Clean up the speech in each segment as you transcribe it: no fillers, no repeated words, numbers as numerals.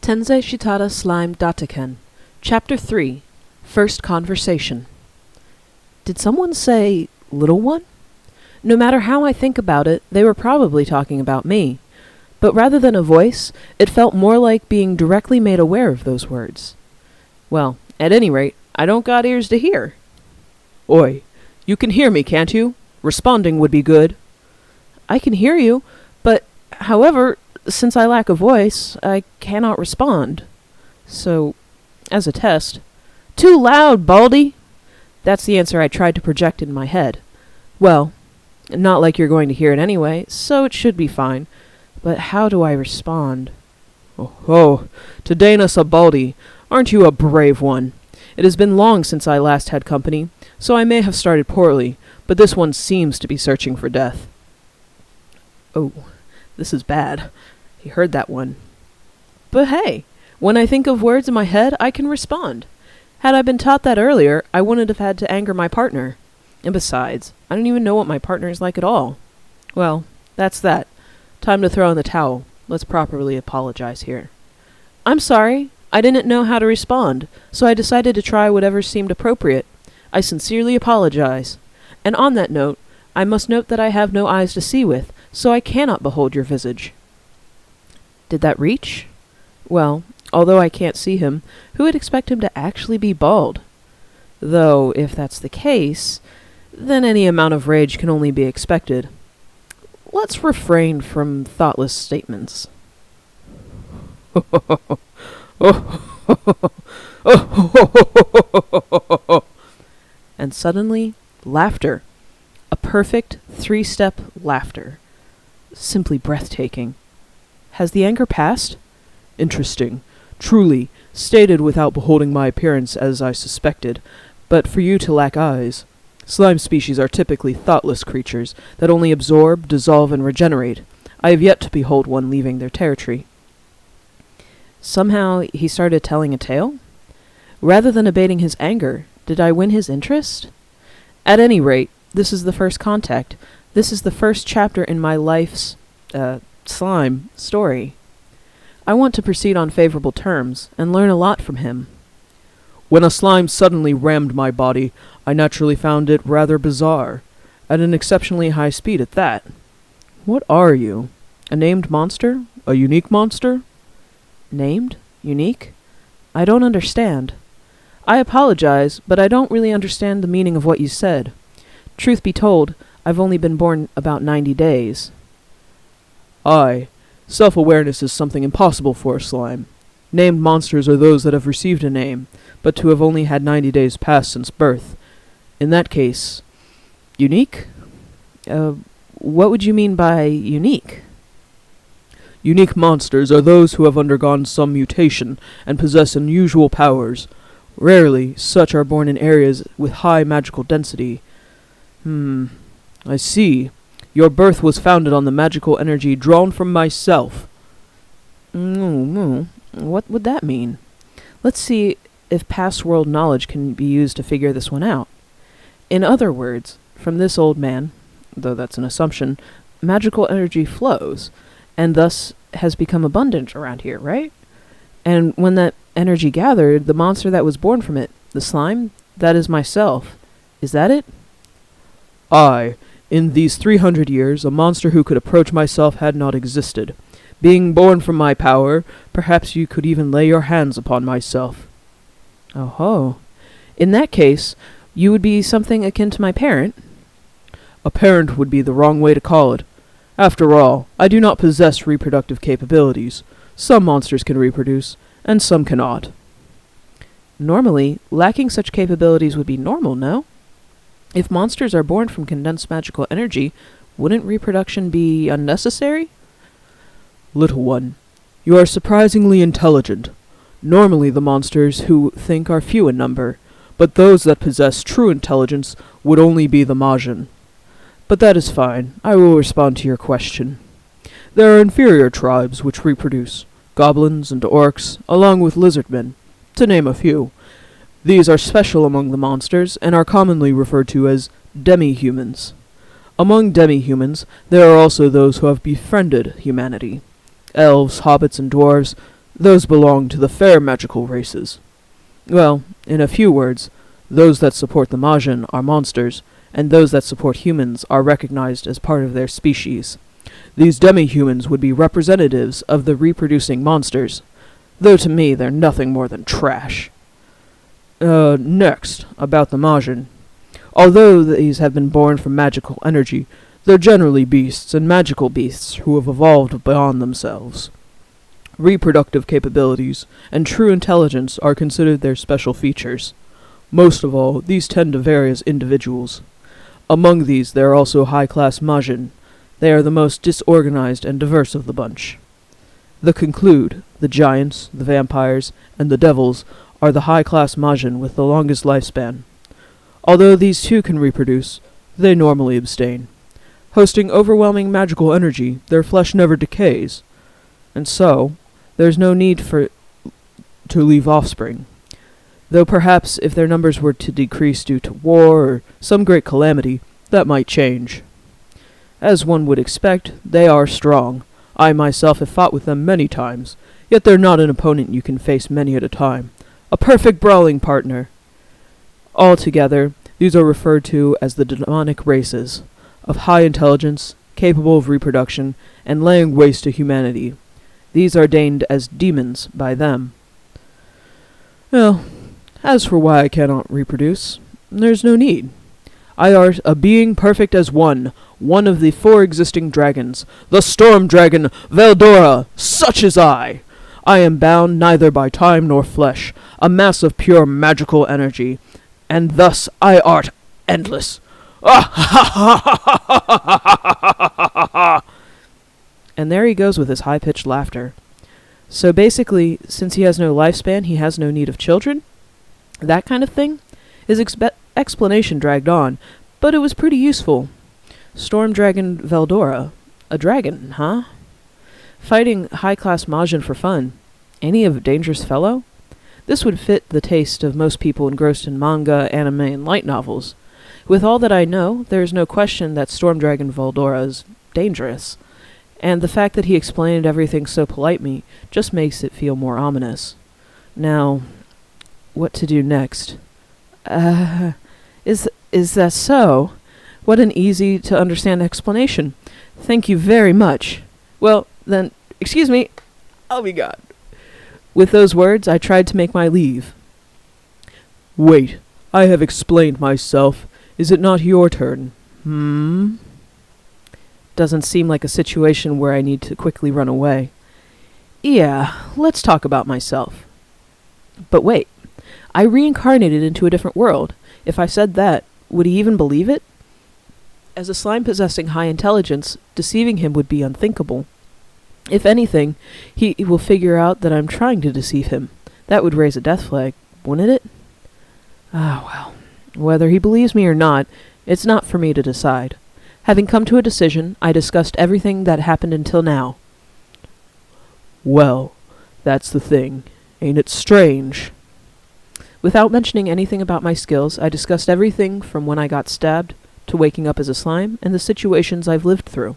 Tensei Shitara Slime Dattaken. Chapter 3. First Conversation. Did someone say, little one? No matter how I think about it, they were probably talking about me. But rather than a voice, it felt more like being directly made aware of those words. Well, at any rate, I don't got ears to hear. Oi, you can hear me, can't you? Responding would be good. I can hear you, but, however, since I lack a voice, I cannot respond. So, as a test, too loud, Baldy! That's the answer I tried to project in my head. Well, not like you're going to hear it anyway, so it should be fine. But how do I respond? Oh, to Dana Sabaldi, aren't you a brave one? It has been long since I last had company, so I may have started poorly, but this one seems to be searching for death. Oh, this is bad. He heard that one. But hey, when I think of words in my head, I can respond. Had I been taught that earlier, I wouldn't have had to anger my partner. And besides, I don't even know what my partner is like at all. Well, that's that. Time to throw in the towel. Let's properly apologize here. I'm sorry. I didn't know how to respond, so I decided to try whatever seemed appropriate. I sincerely apologize. And on that note, I must note that I have no eyes to see with, so I cannot behold your visage. Did that reach? Well, although I can't see him, who would expect him to actually be bald? Though, if that's the case, then any amount of rage can only be expected. Let's refrain from thoughtless statements. And suddenly, laughter. A perfect three-step laughter. Simply breathtaking. Has the anger passed? Interesting. Truly, stated without beholding my appearance as I suspected, but for you to lack eyes. Slime species are typically thoughtless creatures that only absorb, dissolve, and regenerate. I have yet to behold one leaving their territory. Somehow he started telling a tale? Rather than abating his anger, did I win his interest? At any rate, this is the first contact. This is the first chapter in my life's, slime story. I want to proceed on favorable terms, and learn a lot from him. When a slime suddenly rammed my body, I naturally found it rather bizarre, at an exceptionally high speed at that. What are you? A named monster? A unique monster? Named? Unique? I don't understand. I apologize, but I don't really understand the meaning of what you said. Truth be told, I've only been born about 90 days. Aye, self-awareness is something impossible for a slime. Named monsters are those that have received a name, but to have only had 90 days passed since birth. In that case, unique? What would you mean by unique? Unique monsters are those who have undergone some mutation and possess unusual powers. Rarely, such are born in areas with high magical density. I see. Your birth was founded on the magical energy drawn from myself. What would that mean? Let's see if past world knowledge can be used to figure this one out. In other words, from this old man, though that's an assumption, magical energy flows, and thus has become abundant around here, right? And when that energy gathered, the monster that was born from it, the slime, that is myself. Is that it? Aye. In these 300 years, a monster who could approach myself had not existed. Being born from my power, perhaps you could even lay your hands upon myself. Oh-ho. In that case, you would be something akin to my parent? A parent would be the wrong way to call it. After all, I do not possess reproductive capabilities. Some monsters can reproduce, and some cannot. Normally, lacking such capabilities would be normal, no? If monsters are born from condensed magical energy, wouldn't reproduction be unnecessary? Little one, you are surprisingly intelligent. Normally the monsters who think are few in number, but those that possess true intelligence would only be the Majin. But that is fine. I will respond to your question. There are inferior tribes which reproduce, goblins and orcs, along with lizardmen, to name a few. These are special among the monsters, and are commonly referred to as demi-humans. Among demi-humans, there are also those who have befriended humanity. Elves, hobbits, and dwarves, Those belong to the fair magical races. Well, in a few words, those that support the Majin are monsters, and those that support humans are recognized as part of their species. These demi-humans would be representatives of the reproducing monsters, though to me they're nothing more than trash. Next, about the Majin. Although these have been born from magical energy, they're generally beasts and magical beasts who have evolved beyond themselves. Reproductive capabilities and true intelligence are considered their special features. Most of all, these tend to vary as individuals. Among these, there are also high-class Majin. They are the most disorganized and diverse of the bunch. The conclude, the giants, the vampires, and the devils are the high-class Majin with the longest lifespan. Although these too can reproduce, they normally abstain. Hosting overwhelming magical energy, their flesh never decays, and so there's no need to leave offspring. Though perhaps if their numbers were to decrease due to war or some great calamity, that might change. As one would expect, they are strong. I myself have fought with them many times, yet they're not an opponent you can face many at a time. A perfect brawling partner. Altogether, these are referred to as the demonic races, of high intelligence, capable of reproduction, and laying waste to humanity. These are deigned as demons by them. Well, as for why I cannot reproduce, there's no need. I art a being perfect as one of the 4 existing dragons, the storm dragon Veldora, such as I. I am bound neither by time nor flesh, a mass of pure magical energy, and thus I art endless. And there he goes with his high-pitched laughter. So basically, since he has no lifespan, he has no need of children? That kind of thing? His explanation dragged on, but it was pretty useful. Storm Dragon Veldora. A dragon, huh? Fighting high-class Majin for fun. Ain't he a dangerous fellow? This would fit the taste of most people engrossed in manga, anime, and light novels. With all that I know, there is no question that Storm Dragon Veldora is dangerous, and the fact that he explained everything so politely just makes it feel more ominous. Now, what to do next? Is that so? What an easy-to-understand explanation. Thank you very much. Well, then, excuse me, I'll be gone. With those words, I tried to make my leave. Wait, I have explained myself. Is it not your turn? Doesn't seem like a situation where I need to quickly run away. Yeah, let's talk about myself. But wait, I reincarnated into a different world. If I said that, would he even believe it? As a slime possessing high intelligence, deceiving him would be unthinkable. If anything, he will figure out that I'm trying to deceive him. That would raise a death flag, wouldn't it? Ah, well. Whether he believes me or not, it's not for me to decide. Having come to a decision, I discussed everything that happened until now. Well, that's the thing. Ain't it strange? Without mentioning anything about my skills, I discussed everything from when I got stabbed to waking up as a slime and the situations I've lived through.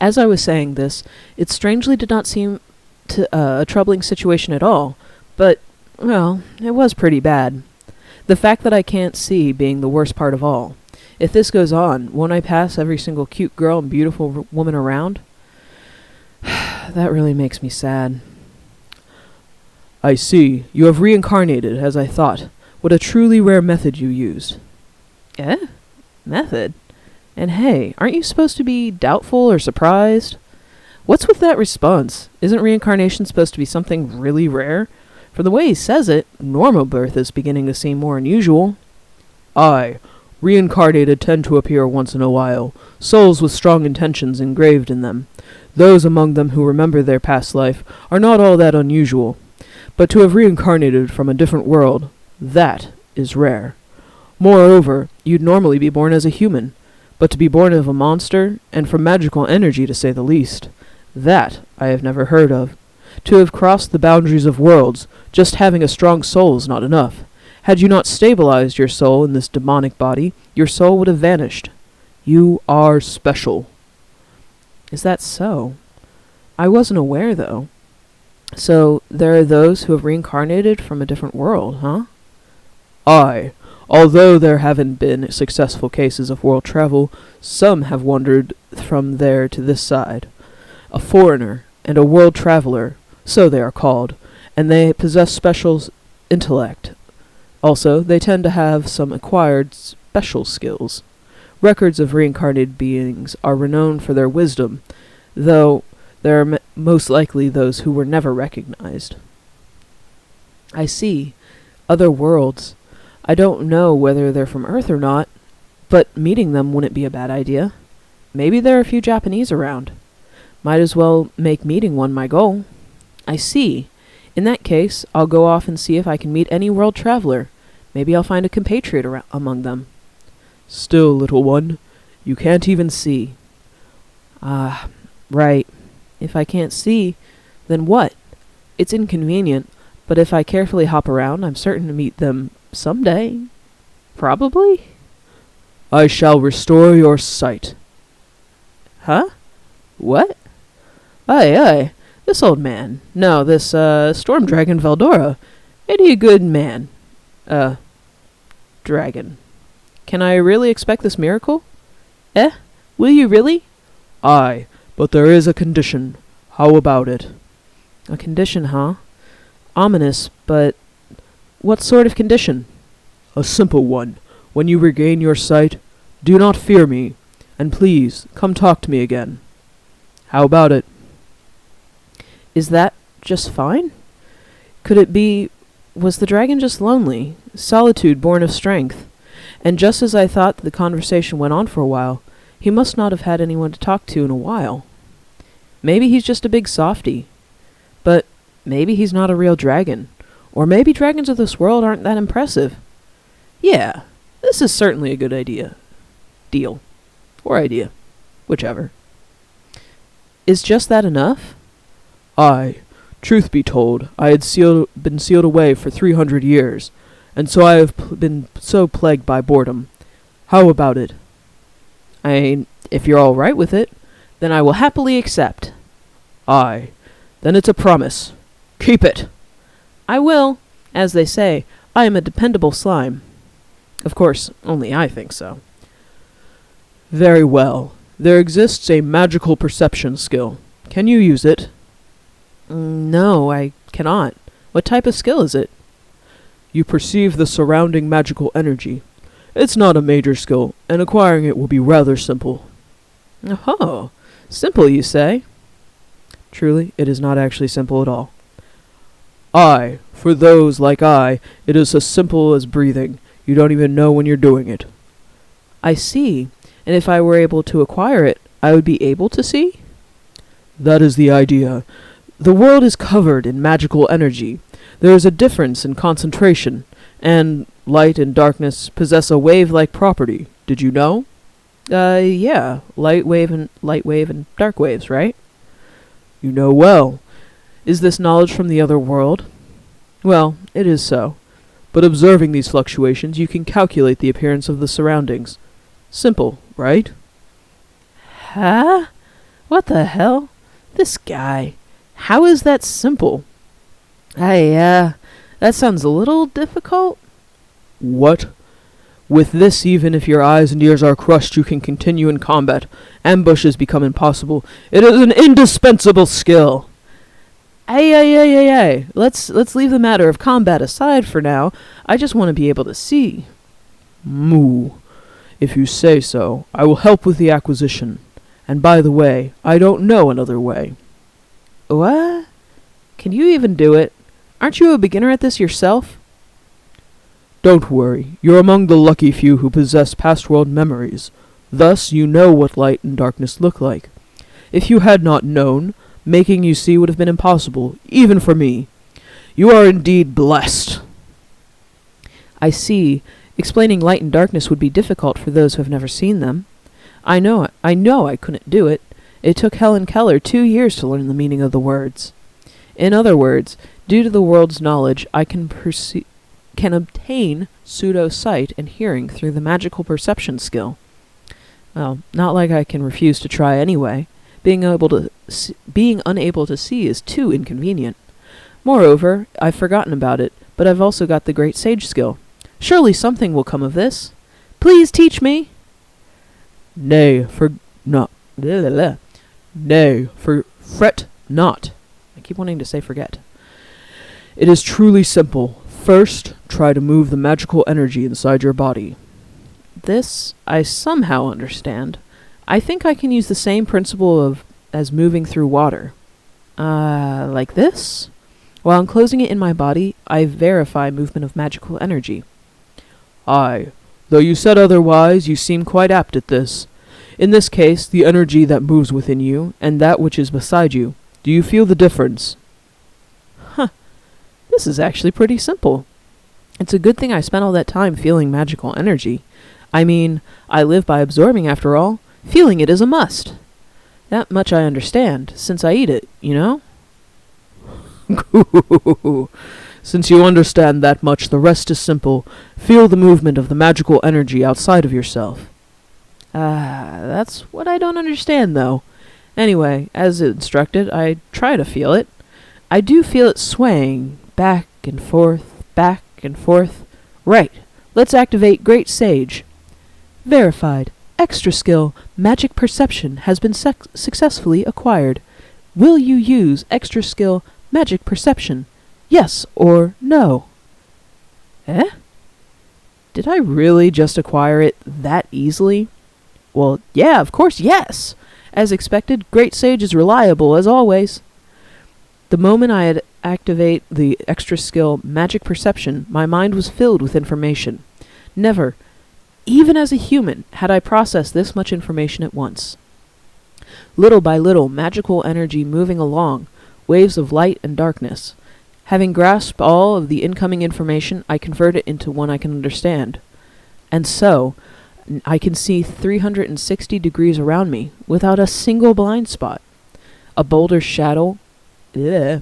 As I was saying this, it strangely did not seem a troubling situation at all, but, well, it was pretty bad. The fact that I can't see being the worst part of all. If this goes on, won't I pass every single cute girl and beautiful woman around? That really makes me sad. I see. You have reincarnated, as I thought. What a truly rare method you used. Eh? Method? And hey, aren't you supposed to be doubtful or surprised? What's with that response? Isn't reincarnation supposed to be something really rare? From the way he says it, normal birth is beginning to seem more unusual. Aye, reincarnated tend to appear once in a while, souls with strong intentions engraved in them. Those among them who remember their past life are not all that unusual. But to have reincarnated from a different world, that is rare. Moreover, you'd normally be born as a human, but to be born of a monster, and from magical energy to say the least, that I have never heard of. To have crossed the boundaries of worlds, just having a strong soul is not enough. Had you not stabilized your soul in this demonic body, your soul would have vanished. You are special. Is that so? I wasn't aware, though. So there are those who have reincarnated from a different world, huh? Aye. Although there haven't been successful cases of world travel, some have wandered from there to this side. A foreigner and a world traveler, so they are called, and they possess special intellect. Also, they tend to have some acquired special skills. Records of reincarnated beings are renowned for their wisdom, though there are most likely those who were never recognized. I see. Other worlds. I don't know whether they're from Earth or not, but meeting them wouldn't be a bad idea. Maybe there are a few Japanese around. Might as well make meeting one my goal. I see. In that case, I'll go off and see if I can meet any world traveler. Maybe I'll find a compatriot among them. Still, little one, you can't even see. Ah, right. If I can't see, then what? It's inconvenient, but if I carefully hop around, I'm certain to meet them someday. Probably? I shall restore your sight. Huh? What? Aye, this old man. No, this, storm dragon Veldora. Ain't he a good man? Dragon. Can I really expect this miracle? Eh? Will you really? Aye, but there is a condition. How about it? A condition, huh? Ominous, but what sort of condition? A simple one. When you regain your sight, do not fear me, and please come talk to me again. How about it? Is that just fine? Could it be... Was the dragon just lonely? Solitude born of strength? And just as I thought the conversation went on for a while, he must not have had anyone to talk to in a while. Maybe he's just a big softy. But maybe he's not a real dragon. Or maybe dragons of this world aren't that impressive. Yeah, this is certainly a good idea. Deal. Or idea. Whichever. Is just that enough? Aye. Truth be told, I had been sealed away for 300 years, and so I have been so plagued by boredom. How about it? If you're all right with it, then I will happily accept. Aye. Then it's a promise. Keep it. I will. As they say, I am a dependable slime. Of course, only I think so. Very well. There exists a magical perception skill. Can you use it? No, I cannot. What type of skill is it? You perceive the surrounding magical energy. It's not a major skill, and acquiring it will be rather simple. Oh, simple, you say? Truly, it is not actually simple at all. Aye, for those like I, it is as simple as breathing. You don't even know when you're doing it. I see. And if I were able to acquire it, I would be able to see? That is the idea. The world is covered in magical energy. There is a difference in concentration, and light and darkness possess a wave-like property. Did you know? Yeah. Light wave and dark waves, right? You know well. Is this knowledge from the other world? Well, it is so. But observing these fluctuations, you can calculate the appearance of the surroundings. Simple, right? Huh? What the hell? This guy. How is that simple? That sounds a little difficult. What? With this, even if your eyes and ears are crushed, you can continue in combat. Ambushes become impossible. It is an indispensable skill. Ay. Let's leave the matter of combat aside for now. I just want to be able to see. Moo. If you say so, I will help with the acquisition. And by the way, I don't know another way. What? Can you even do it? Aren't you a beginner at this yourself? Don't worry. You're among the lucky few who possess past world memories. Thus, you know what light and darkness look like. If you had not known, making you see would have been impossible, even for me. You are indeed blessed. I see. Explaining light and darkness would be difficult for those who have never seen them. I know I couldn't do it. It took Helen Keller 2 years to learn the meaning of the words. In other words, due to the world's knowledge, I can obtain pseudo-sight and hearing through the magical perception skill. Well, not like I can refuse to try anyway. Being unable to see is too inconvenient. Moreover, I've forgotten about it, but I've also got the Great Sage skill. Surely something will come of this. Please teach me. Nay, for not. Nay, for fret not. I keep wanting to say forget. It is truly simple. First, try to move the magical energy inside your body. This I somehow understand. I think I can use the same principle as moving through water. Like this? While enclosing it in my body, I verify movement of magical energy. Aye, though you said otherwise, you seem quite apt at this. In this case, the energy that moves within you, and that which is beside you. Do you feel the difference? Huh. This is actually pretty simple. It's a good thing I spent all that time feeling magical energy. I mean, I live by absorbing after all. Feeling it is a must. That much I understand, since I eat it, you know? Since you understand that much, the rest is simple. Feel the movement of the magical energy outside of yourself. That's what I don't understand, though. Anyway, as instructed, I try to feel it. I do feel it swaying, back and forth, back and forth. Right, let's activate Great Sage. Verified. Extra skill, magic perception, has been successfully acquired. Will you use extra skill, magic perception? Yes or no? Eh? Did I really just acquire it that easily? Well, yeah, of course, yes! As expected, Great Sage is reliable, as always. The moment I had activate the extra skill, magic perception, my mind was filled with information. Never, even as a human, had I processed this much information at once. Little by little, magical energy moving along, waves of light and darkness. Having grasped all of the incoming information, I convert it into one I can understand. And so, I can see 360 degrees around me, without a single blind spot. A boulder's shadow, the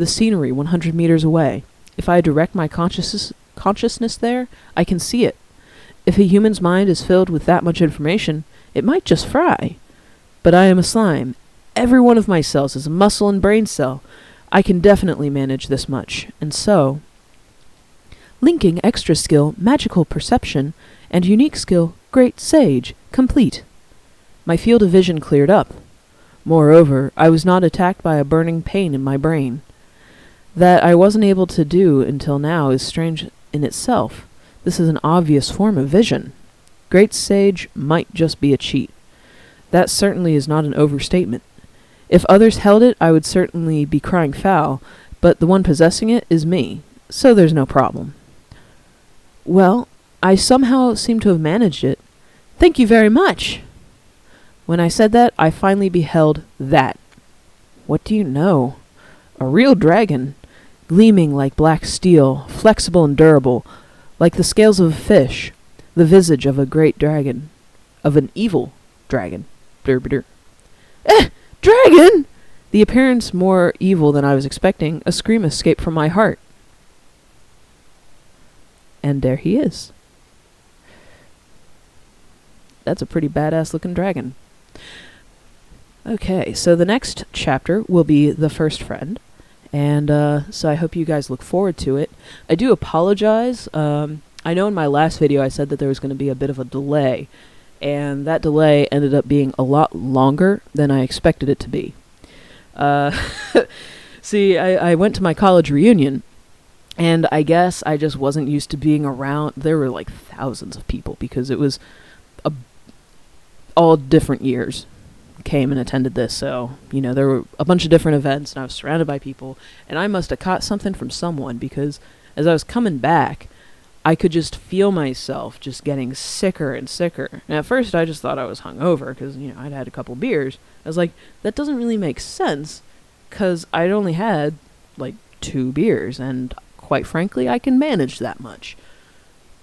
scenery 100 meters away. If I direct my consciousness there, I can see it. If a human's mind is filled with that much information, it might just fry. But I am a slime. Every one of my cells is a muscle and brain cell. I can definitely manage this much. And so, linking extra skill, magical perception, and unique skill, Great Sage, complete. My field of vision cleared up. Moreover, I was not attacked by a burning pain in my brain. That I wasn't able to do until now is strange in itself. This is an obvious form of vision. Great Sage might just be a cheat. That certainly is not an overstatement. If others held it, I would certainly be crying foul, but the one possessing it is me, so there's no problem. Well, I somehow seem to have managed it. Thank you very much! When I said that, I finally beheld that. What do you know? A real dragon, gleaming like black steel, flexible and durable, like the scales of a fish, the visage of a great dragon, of an evil dragon. Dragon! The appearance more evil than I was expecting, a scream escaped from my heart. And there he is. That's a pretty badass looking dragon. Okay, so the next chapter will be The First Friend, and so I hope you guys look forward to it. I do apologize. I know in my last video I said that there was going to be a bit of a delay, and that delay ended up being a lot longer than I expected it to be. See, I went to my college reunion, and I guess I just wasn't used to being around. There were like thousands of people because it was all different years came and attended this, so, you know, there were a bunch of different events, and I was surrounded by people, and I must have caught something from someone, because as I was coming back, I could just feel myself just getting sicker and sicker. And at first, I just thought I was hungover, because, you know, I'd had a couple beers. I was like, that doesn't really make sense, because I'd only had, like, 2 beers, and quite frankly, I can manage that much.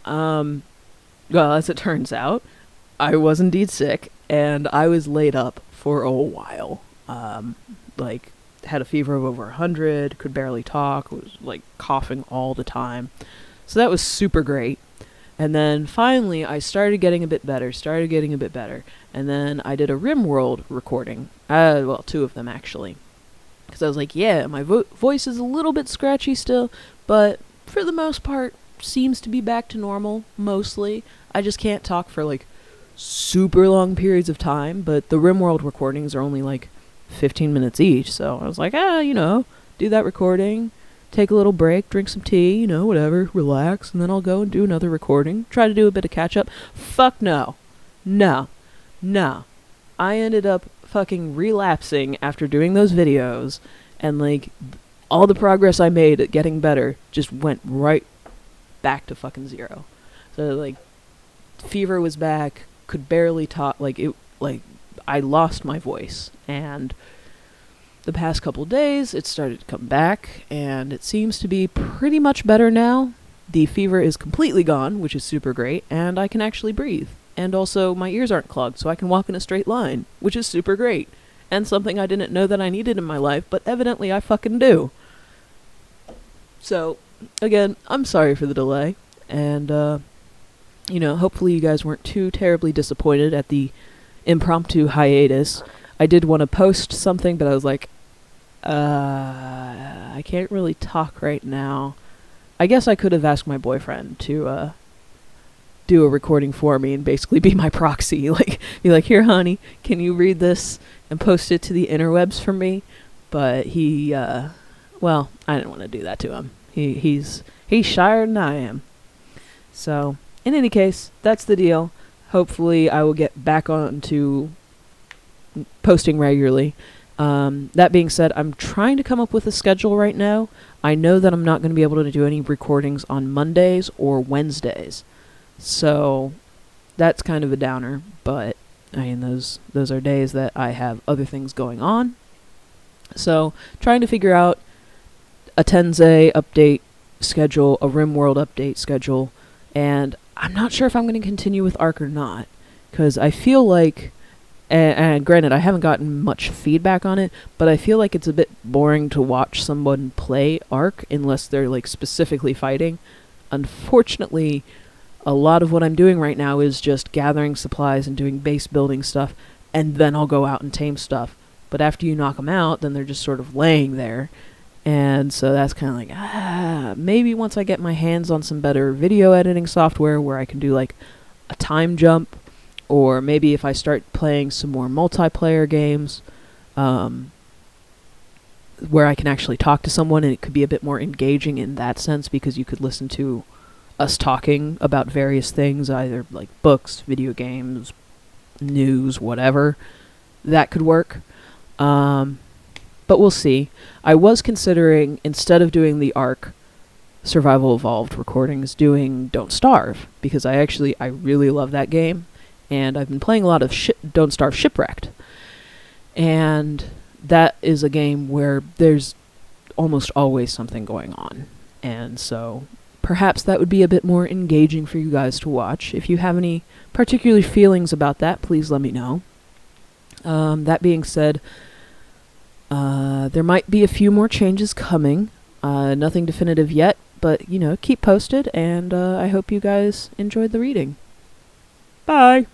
Well, as it turns out, I was indeed sick, and I was laid up for a while. Like, had a fever of over 100, could barely talk, was, like, coughing all the time. So that was super great. And then, finally, I started getting a bit better, and then I did a RimWorld recording. Well, 2 of them, actually. Because I was like, yeah, my voice is a little bit scratchy still, but for the most part, seems to be back to normal, mostly. I just can't talk for, like, super long periods of time, but the RimWorld recordings are only, like, 15 minutes each, so I was like, do that recording, take a little break, drink some tea, whatever, relax, and then I'll go and do another recording, try to do a bit of catch-up. Fuck no. No. I ended up fucking relapsing after doing those videos, and, like, all the progress I made at getting better just went right back to fucking zero. So, like, fever was back, could barely talk, I lost my voice, and the past couple days it started to come back, and it seems to be pretty much better now. The fever is completely gone, which is super great, and I can actually breathe. And also, my ears aren't clogged, so I can walk in a straight line, which is super great. And something I didn't know that I needed in my life, but evidently I fucking do. So, again, I'm sorry for the delay. And, hopefully you guys weren't too terribly disappointed at the impromptu hiatus. I did want to post something, but I was like, I can't really talk right now. I guess I could have asked my boyfriend to, do a recording for me and basically be my proxy. Be like, here, honey, can you read this and post it to the interwebs for me? But he, I didn't want to do that to him. He's shyer than I am. So, in any case, that's the deal. Hopefully I will get back on to posting regularly. That being said, I'm trying to come up with a schedule right now. I know that I'm not going to be able to do any recordings on Mondays or Wednesdays. So, that's kind of a downer, but, those are days that I have other things going on. So, trying to figure out a Tensei update schedule, a RimWorld update schedule, and I'm not sure if I'm going to continue with Arc or not, because I feel like, and granted, I haven't gotten much feedback on it, but I feel like it's a bit boring to watch someone play Arc unless they're, like, specifically fighting. Unfortunately, a lot of what I'm doing right now is just gathering supplies and doing base building stuff, and then I'll go out and tame stuff. But after you knock them out, then they're just sort of laying there. And so that's kind of like, maybe once I get my hands on some better video editing software where I can do, like, a time jump, or maybe if I start playing some more multiplayer games, where I can actually talk to someone, and it could be a bit more engaging in that sense, because you could listen to us talking about various things, either like books, video games, news, whatever. That could work. But we'll see. I was considering, instead of doing the Arc Survival Evolved recordings, doing Don't Starve, because I really love that game, and I've been playing a lot of Don't Starve Shipwrecked. And that is a game where there's almost always something going on. And so perhaps that would be a bit more engaging for you guys to watch. If you have any particular feelings about that, please let me know. That being said, there might be a few more changes coming. Nothing definitive yet, but, keep posted, and I hope you guys enjoyed the reading. Bye!